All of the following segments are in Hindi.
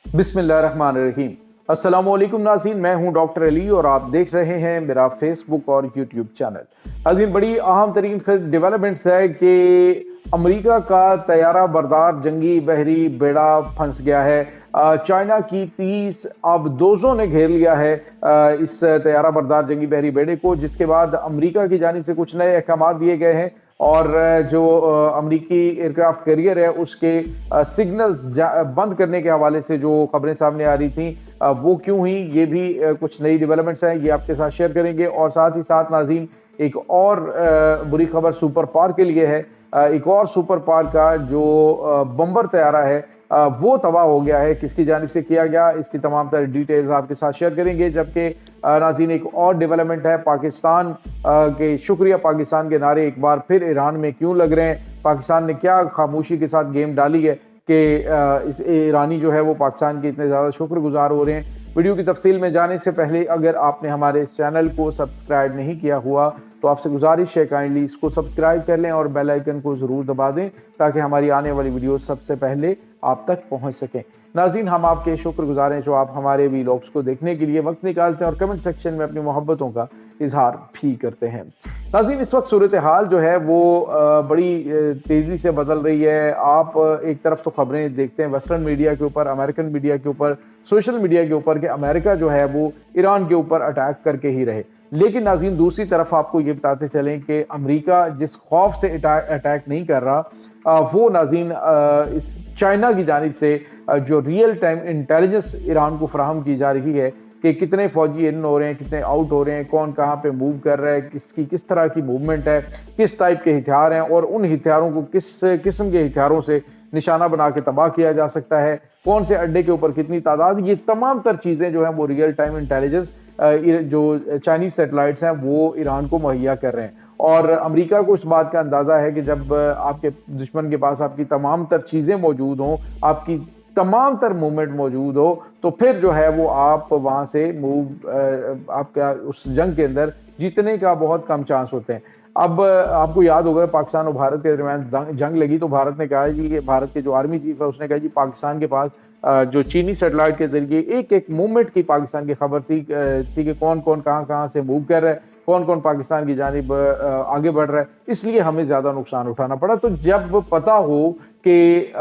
बिस्मिल्लाहिर्रहमानिर्रहीम। अस्सलामुअलैकुम नाज़रीन, मैं हूं डॉक्टर अली और आप देख रहे हैं मेरा फेसबुक और यूट्यूब चैनल। नाज़रीन, बड़ी अहम तरीन डेवलपमेंट्स है कि अमेरिका का तैयारा बरदार जंगी बहरी बेड़ा फंस गया है। चाइना की 30 आबदोज़ों ने घेर लिया है इस तैयारा बरदार जंगी बहरी बेड़े को, जिसके बाद अमेरिका की जानिब से कुछ नए अहकाम दिए गए हैं और जो अमरीकी एयरक्राफ्ट कैरियर है उसके सिग्नल्स बंद करने के हवाले से जो खबरें सामने आ रही थी वो क्यों हुई, ये भी कुछ नई डेवलपमेंट्स हैं, ये आपके साथ शेयर करेंगे। और साथ ही साथ नाज़रीन, एक और बुरी खबर सुपर पावर के लिए है। एक और सुपर पावर का जो बम्बर तैयारा है वो तबाह हो गया है। किसकी जानिब से किया गया, इसकी तमाम तरह डिटेल्स आपके साथ शेयर करेंगे। जबकि नाज़रीन, एक और डेवलपमेंट है, पाकिस्तान के शुक्रिया पाकिस्तान के नारे एक बार फिर ईरान में क्यों लग रहे हैं। पाकिस्तान ने क्या खामोशी के साथ गेम डाली है कि इस ईरानी जो है वो पाकिस्तान के इतने ज़्यादा शुक्रगुजार हो रहे हैं। वीडियो की तफसील में जाने से पहले अगर आपने हमारे इस चैनल को सब्सक्राइब नहीं किया हुआ तो आपसे गुजारिश है काइंडली इसको सब्सक्राइब कर लें और बेल आइकन को ज़रूर दबा दें ताकि हमारी आने वाली वीडियो सबसे पहले आप तक पहुंच सकें। नाज़रीन, हम आपके शुक्रगुजार हैं जो आप हमारे वीलॉग्स को देखने के लिए वक्त निकालते हैं और कमेंट सेक्शन में अपनी मोहब्बतों का इजहार भी करते हैं। नाज़रीन, इस वक्त सूरत हाल जो है वो बड़ी तेज़ी से बदल रही है। आप एक तरफ तो खबरें देखते हैं वेस्टर्न मीडिया के ऊपर, अमेरिकन मीडिया के ऊपर, सोशल मीडिया के ऊपर कि अमेरिका जो है वो ईरान के ऊपर अटैक करके ही रहे। लेकिन नाज़रीन, दूसरी तरफ आपको ये बताते चलें कि अमेरिका जिस खौफ से अटैक नहीं कर रहा वो नाज़रीन इस चाइना की जानिब से जो रियल टाइम इंटेलिजेंस ईरान को फराहम की जा रही है कि कितने फौजी इन हो रहे हैं, कितने आउट हो रहे हैं, कौन कहाँ पे मूव कर रहा है, किसकी किस तरह की मूवमेंट है, किस टाइप के हथियार हैं और उन हथियारों को किस किस्म के हथियारों से निशाना बना के तबाह किया जा सकता है, कौन से अड्डे के ऊपर कितनी तादाद, ये तमाम तर चीज़ें जो हैं वो रियल टाइम इंटेलिजेंस जो चाइनीज सैटेलाइट्स हैं वो ईरान को मुहैया कर रहे हैं। और अमेरिका को इस बात का अंदाज़ा है कि जब आपके दुश्मन के पास आपकी तमाम तर चीज़ें मौजूद हों, आपकी तमाम तर मूवमेंट मौजूद हो, तो फिर जो है वो आप वहाँ से मूव आपका उस जंग के अंदर जीतने का बहुत कम चांस होते हैं। अब आपको याद होगा पाकिस्तान और भारत के दरमियान जंग लगी तो भारत ने कहा जी, ये भारत के जो आर्मी चीफ है उसने कहा जी पाकिस्तान के पास जो चीनी सैटेलाइट के जरिए एक एक मूवमेंट की पाकिस्तान की खबर थी कि कौन कौन कहाँ से मूव कर रहा है, कौन कौन पाकिस्तान की जानिब आगे बढ़ रहा है, इसलिए हमें ज़्यादा नुकसान उठाना पड़ा। तो जब पता हो कि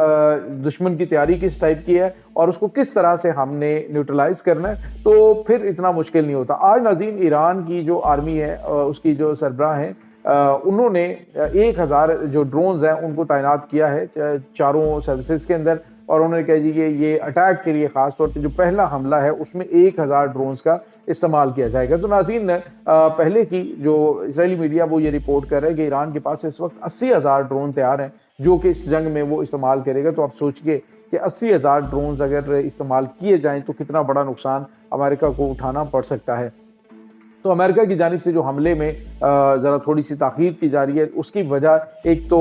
दुश्मन की तैयारी किस टाइप की है और उसको किस तरह से हमने न्यूट्रलाइज करना है तो फिर इतना मुश्किल नहीं होता। आज नाज़रीन, ईरान की जो आर्मी है उसकी जो सरबराह हैं उन्होंने 1000 जो ड्रोन्स हैं उनको तैनात किया है चारों सर्विसेज के अंदर और उन्होंने कहा जी ये अटैक के लिए खास तौर पे जो पहला हमला है उसमें 1000 ड्रोन्स का इस्तेमाल किया जाएगा। तो नाज़रीन, पहले की जो इजरायली मीडिया वो ये रिपोर्ट कर रहा है कि ईरान के पास इस वक्त 80,000 ड्रोन तैयार हैं जो कि इस जंग में वो इस्तेमाल करेगा। तो आप सोचिए कि 80,000 ड्रोन्स अगर इस्तेमाल किए जाएं तो कितना बड़ा नुकसान अमेरिका को उठाना पड़ सकता है। तो अमेरिका की जानिब से जो हमले में ज़रा थोड़ी सी ताख़ीर की जा रही है उसकी वजह एक तो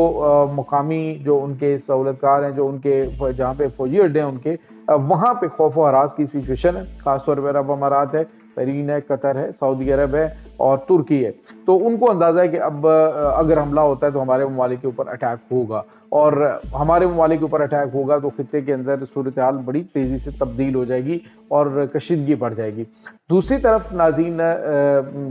मुकामी जो उनके सहूलतकार हैं, जो उनके जहाँ पे फौजी अड्डे हैं उनके वहाँ पे खौफ व हरास की सिचुएशन है। ख़ासतौर पर अरब अमारात है, बहरीन है, कतर है, सऊदी अरब है और तुर्की है। तो उनको अंदाज़ा है कि अब अगर हमला होता है तो हमारे ममालिक के ऊपर अटैक होगा और हमारे ममालिक के ऊपर अटैक होगा तो खित्ते के अंदर सूरत हाल बड़ी तेज़ी से तब्दील हो जाएगी और कशीदगी बढ़ जाएगी। दूसरी तरफ नाज़रीन,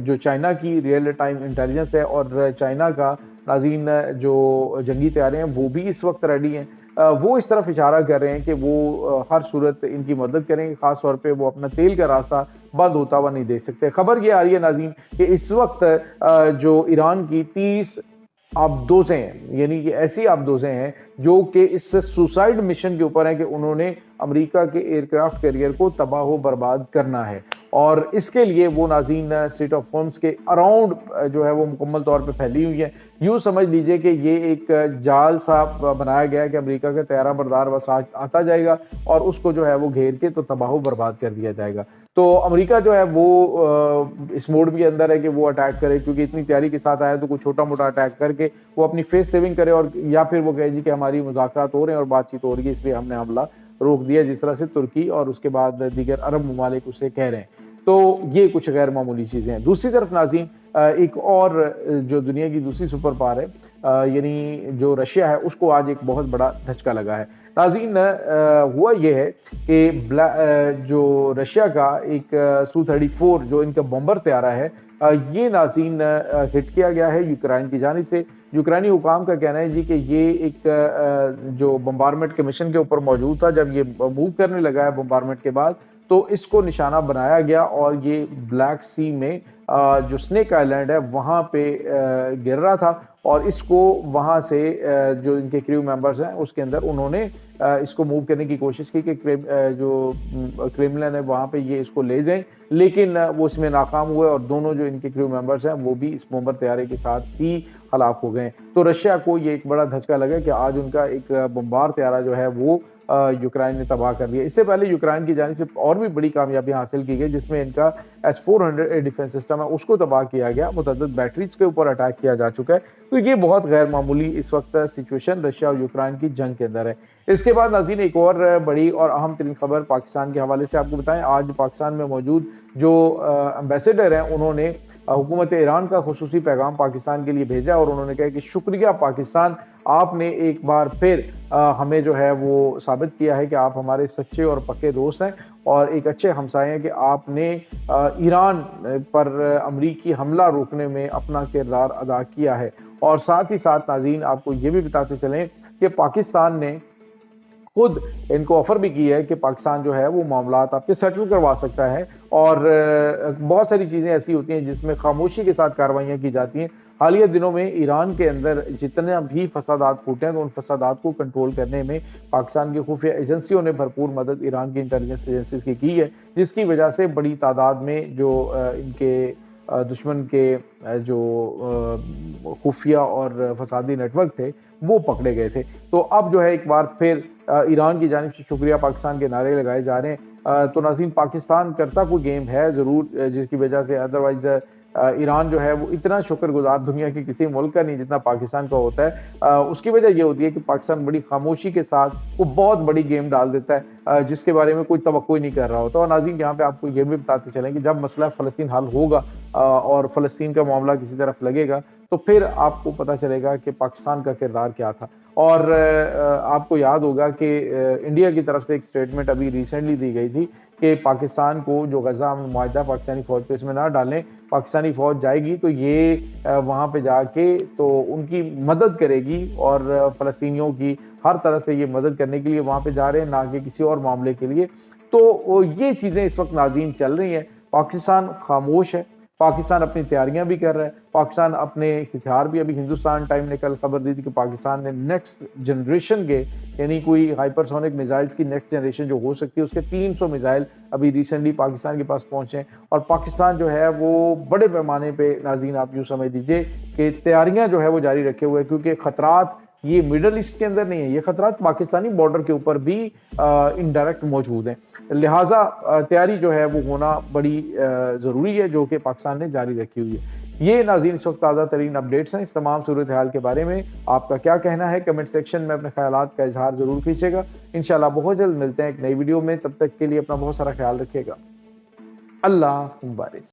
जो चाइना की रियल टाइम इंटेलिजेंस है और चाइना का नाज़रीन जो जंगी तैयारे हैं वो भी इस वक्त रेडी हैं। वो इस तरफ इशारा कर रहे हैं कि वो हर सूरत इनकी मदद करेंगे, ख़ास तौर पे वो अपना तेल का रास्ता बंद होता हुआ नहीं देख सकते। खबर ये आ रही है नाज़रीन कि इस वक्त जो ईरान की 30 आबदोज़ें हैं, यानी कि ऐसी आबदोज़ें हैं जो कि इस सुसाइड मिशन के ऊपर है कि उन्होंने अमेरिका के एयरक्राफ्ट कैरियर को तबाह बर्बाद करना है और इसके लिए वो नाज़रीन स्ट्रेट ऑफ होर्मुज़ के अराउंड जो है वो मुकम्मल तौर पे फैली हुई है। यूँ समझ लीजिए कि ये एक जाल सा बनाया गया है कि अमेरिका का तैयारा बरदार बस आता जाएगा और उसको जो है वो घेर के तो तबाह बर्बाद कर दिया जाएगा। तो अमेरिका जो है वो इस मोड के अंदर है कि वो अटैक करे, क्योंकि इतनी तैयारी के साथ आया तो कुछ छोटा मोटा अटैक करके वो अपनी फेस सेविंग करे और या फिर वो कहे जी कि हमारी मुज़ाकरात हो रहे हैं और बातचीत हो रही है इसलिए हमने हमला रोक दिया, जिस तरह से तुर्की और उसके बाद दीगर अरब ममालिक उससे कह रहे हैं। तो ये कुछ गैर मामूली चीज़ें हैं। दूसरी तरफ नाज़रीन, एक और जो दुनिया की दूसरी सुपर पावर है यानी जो रशिया है उसको आज एक बहुत बड़ा धचका लगा है। नाज़रीन, हुआ ये है कि जो रशिया का एक Su-34 जो इनका बॉम्बर तैयारा है, ये नाज़रीन हिट किया गया है यूक्रेन की जानिब से। यूक्रेनी हुकाम का कहना है जी कि ये एक जो बम्बारमेंट के मिशन के ऊपर मौजूद था, जब ये मूव करने लगा है बम्बारमेंट के बाद, तो इसको निशाना बनाया गया और ये ब्लैक सी में जो स्नेक आइलैंड है वहाँ पे गिर रहा था और इसको वहाँ से जो इनके क्रू मेंबर्स हैं उसके अंदर उन्होंने इसको मूव करने की कोशिश की कि जो क्रेमलिन है वहाँ पे ये इसको ले जाएं, लेकिन वो इसमें नाकाम हुए और दोनों जो इनके क्रू मेंबर्स हैं वो भी इस बॉम्बर तैयारे के साथ ही हलाक हो गए। तो रशिया को ये एक बड़ा धचका लगा कि आज उनका एक बम्बार तैयारा जो है वो यूक्रेन ने तबाह कर दिया। इससे पहले यूक्रेन की जानिब से और भी बड़ी कामयाबी हासिल की गई, जिसमें इनका S-400 डिफेंस सिस्टम है उसको तबाह किया गया, मुतअद्दिद बैटरीज के ऊपर अटैक किया जा चुका है। तो ये बहुत गैर मामूली इस वक्त सिचुएशन रशिया और यूक्रेन की जंग के अंदर है। इसके बाद नाज़रीन एक और बड़ी और अहम तरीन खबर पाकिस्तान के हवाले से आपको बताएं। आज पाकिस्तान में मौजूद जो एम्बेसडर हैं उन्होंने हुकूमत ईरान का खुसूसी पैगाम पाकिस्तान के लिए भेजा और उन्होंने कहा कि शुक्रिया पाकिस्तान, आपने एक बार फिर हमें जो है वो साबित किया है कि आप हमारे सच्चे और पक्के दोस्त हैं और एक अच्छे हमसाए हैं कि आपने ईरान पर अमरीकी हमला रोकने में अपना किरदार अदा किया है। और साथ ही साथ नाज़रीन आपको ये भी बताते चलें कि पाकिस्तान ने खुद इनको ऑफर भी की है कि पाकिस्तान जो है वो मामलात आपके सेटल करवा सकता है और बहुत सारी चीज़ें ऐसी होती हैं जिसमें खामोशी के साथ कार्रवाइयाँ की जाती हैं। हालिया दिनों में ईरान के अंदर जितने भी फसादात फूटे हैं तो उन फसादात को कंट्रोल करने में पाकिस्तान की खुफिया एजेंसियों ने भरपूर मदद ईरान की इंटेलिजेंस एजेंसीज की है, जिसकी वजह से बड़ी तादाद में जो इनके दुश्मन के जो खुफिया और फसादी नेटवर्क थे वो पकड़े गए थे। तो अब जो है एक बार फिर ईरान की जानिब से शुक्रिया पाकिस्तान के नारे लगाए जा रहे हैं। तो नाज़रीन पाकिस्तान करता कोई गेम है ज़रूर, जिसकी वजह से अदरवाइज़ ईरान जो है वो इतना शुक्रगुजार दुनिया के किसी मुल्क का नहीं जितना पाकिस्तान का होता है। उसकी वजह ये होती है कि पाकिस्तान बड़ी खामोशी के साथ वो बहुत बड़ी गेम डाल देता है जिसके बारे में कोई तवक्को ही नहीं कर रहा होता। और नाज़रीन यहाँ पे आपको ये भी बताते चलें कि जब मसला फ़लस्तीन हल होगा और फ़लस्तीन का मामला किसी तरफ लगेगा तो फिर आपको पता चलेगा कि पाकिस्तान का किरदार क्या था। और आपको याद होगा कि इंडिया की तरफ से एक स्टेटमेंट अभी रिसेंटली दी गई थी कि पाकिस्तान को जो गज़ा अमन मुआहदा पाकिस्तानी फ़ौज पे इसमें ना डालें, पाकिस्तानी फ़ौज जाएगी तो ये वहाँ पे जाके तो उनकी मदद करेगी और फ़लस्तीनियों की हर तरह से ये मदद करने के लिए वहाँ पे जा रहे हैं, ना कि किसी और मामले के लिए। तो ये चीज़ें इस वक्त नाज़रीन चल रही हैं। पाकिस्तान खामोश है, पाकिस्तान अपनी तैयारियां भी कर रहा है, पाकिस्तान अपने हथियार भी, अभी हिंदुस्तान टाइम ने कल खबर दी थी कि पाकिस्तान ने नेक्स्ट जनरेशन के यानी कोई हाइपरसोनिक मिसाइल्स की नेक्स्ट जनरेशन जो हो सकती है उसके 300 मिसाइल अभी रिसेंटली पाकिस्तान के पास पहुंचे। और पाकिस्तान जो है वो बड़े पैमाने पे नाज़रीन आप यूँ समझ लीजिए कि तैयारियां जो है वो जारी रखे हुए हैं, क्योंकि ख़तरात ये मिडल ईस्ट के अंदर नहीं है, ये खतरात पाकिस्तानी बॉर्डर के ऊपर भी इनडायरेक्ट मौजूद हैं। लिहाजा तैयारी जो है वो होना बड़ी ज़रूरी है जो कि पाकिस्तान ने जारी रखी हुई है। ये नाज़रीन इस वक्त ताज़ा तरीन अपडेट्स हैं। इस तमाम सूरत हाल के बारे में आपका क्या कहना है, कमेंट सेक्शन में अपने ख्यालात का इजहार ज़रूर कीजिएगा। इंशाल्लाह बहुत जल्द मिलते हैं एक नई वीडियो में, तब तक के लिए अपना बहुत सारा ख्याल रखिएगा। अल्लाह मुबारक।